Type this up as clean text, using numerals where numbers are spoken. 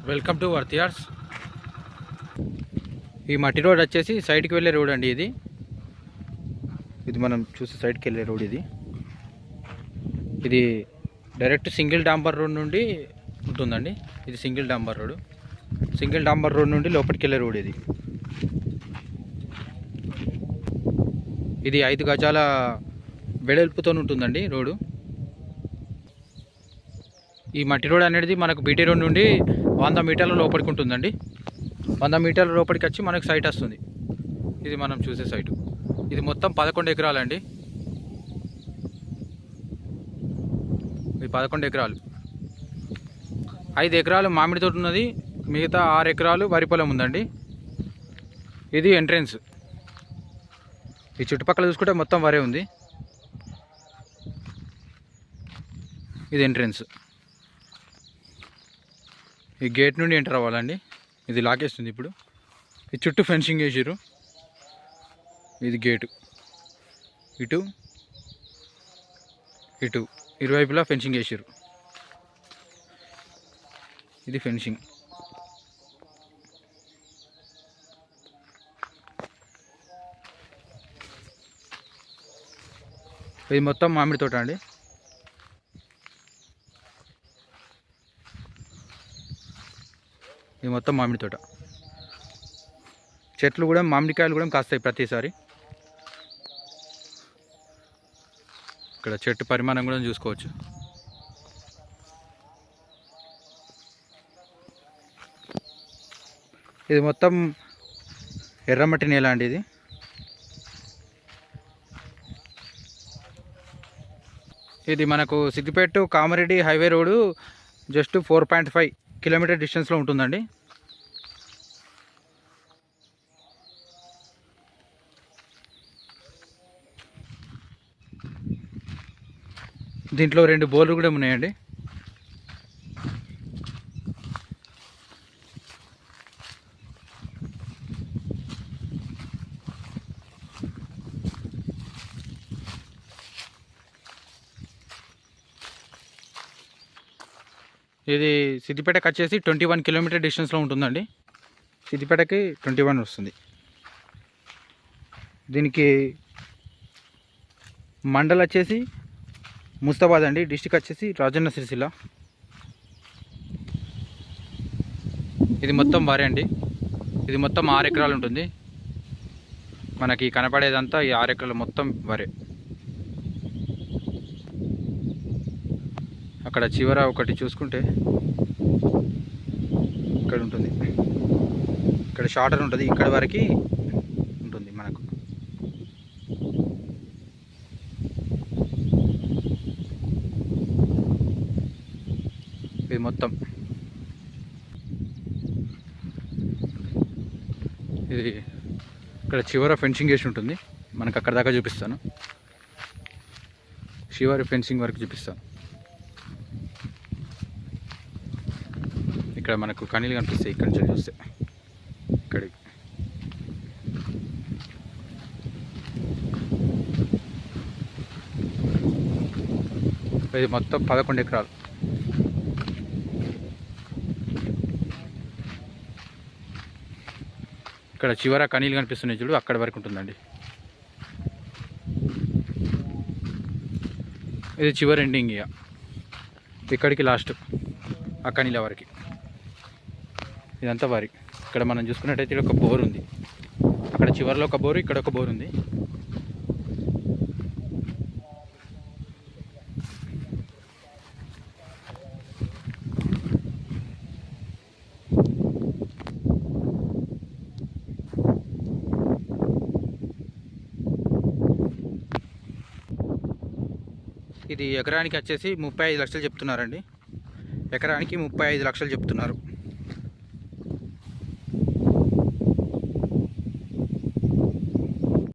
Welcome to వర్తియార్స్. ఈ మట్టి road వచ్చేసి సైడ్కి వెళ్ళే రోడ్ అండి. ఇది మనం చూసే సైడ్కి వెళ్ళే రోడ్. ఇది డైరెక్ట్ సింగిల్ డాంబర్ రోడ్ నుండి ఉంటుందండి. ఇది సింగిల్ డాంబర్ రోడ్ నుండి లోపలికి వెళ్ళే రోడ్. ఇది 5 గజాల వెడల్పుతో ఉంటుందండి రోడ్డు. ఈ మట్టి రోడ్ అనేది మనకు బీటీ రోడ్ నుండి 100 మీటర్ల లోపలికి ఉంటుందండి. 100 మీటర్ల లోపలికి వచ్చి మనకు సైట్ వస్తుంది. ఇది మనం చూసే సైటు. ఇది మొత్తం 11 ఎకరాలండి. ఇది 11 ఎకరాలు. 5 ఎకరాలు మామిడి తోట ఉన్నది. మిగతా 6 ఎకరాలు వరి పొలం ఉందండి. ఇది ఎంట్రెన్స్. ఈ చుట్టుపక్కల చూసుకుంటే మొత్తం వరే ఉంది. ఇది ఎంట్రెన్స్. ఈ గేట్ నుండి ఎంటర్ అవ్వాలండి. ఇది లాకేస్తుంది ఇప్పుడు. ఈ చుట్టూ ఫెన్సింగ్ వేసారు. ఇది గేటు. ఇటు ఇరువైపులా ఫెన్సింగ్ వేసారు. ఇది ఫెన్సింగ్. ఇది మొత్తం మామిడి తోట అండి. ఇది మొత్తం మామిడి తోట. చెట్లు కూడా మామిడికాయలు కూడా కాస్తాయి ప్రతిసారి. ఇక్కడ చెట్టు పరిమాణం కూడా చూసుకోవచ్చు. ఇది మొత్తం ఎర్రమట్టి నేల అండి. ఇది మనకు Siddipet Kamareddy highway road just 4.5 kilometer డిస్టెన్స్లో ఉంటుందండి. దీంట్లో 2 బోర్లు కూడా ఉన్నాయండి. ఇది సిద్దిపేటకి వచ్చేసి 21 కిలోమీటర్ డిస్టెన్స్లో ఉంటుందండి. సిద్దిపేటకి 21 వస్తుంది. దీనికి మండల్ వచ్చేసి ముస్తాబాద్ అండి. డిస్టిక్ వచ్చేసి రాజన్న సిరిసిల్ల. ఇది మొత్తం వరే అండి. ఇది మొత్తం 6 ఎకరాలు ఉంటుంది. మనకి కనపడేదంతా ఈ 6 ఎకరాలు మొత్తం వరే. అక్కడ చివర ఒకటి చూసుకుంటే ఇక్కడ ఉంటుంది. ఇక్కడ షార్టర్ ఉంటుంది. ఇక్కడ వరకు ఉంటుంది మనకు. ఇది మొత్తం ఇది ఇక్కడ చివర ఫెన్సింగ్ వేసి ఉంటుంది. మనకు అక్కడ దాకా చూపిస్తాను. చివరి ఫెన్సింగ్ వరకు చూపిస్తాను. ఇక్కడ మనకు కనీలు కనిపిస్తాయి. ఇక్కడ నుంచి చూస్తే ఇక్కడికి ఇది మొత్తం 11 ఎకరాలు. ఇక్కడ చివర కనీలు కనిపిస్తున్నాయి చూడు, అక్కడి వరకు ఉంటుందండి. ఇది చివరి ఎండింగ్. ఇక్కడికి లాస్ట్ ఆ కనీల వరకు. ఇదంతా వరి. ఇక్కడ మనం చూసుకున్నట్టయితే ఇక్కడ ఒక బోర్ ఉంది. అక్కడ చివరిలో ఒక బోరు, ఇక్కడ ఒక బోర్ ఉంది. ఇది ఎకరానికి వచ్చేసి 35 లక్షలు చెప్తున్నారండి. ఎకరానికి 35 లక్షలు చెప్తున్నారు.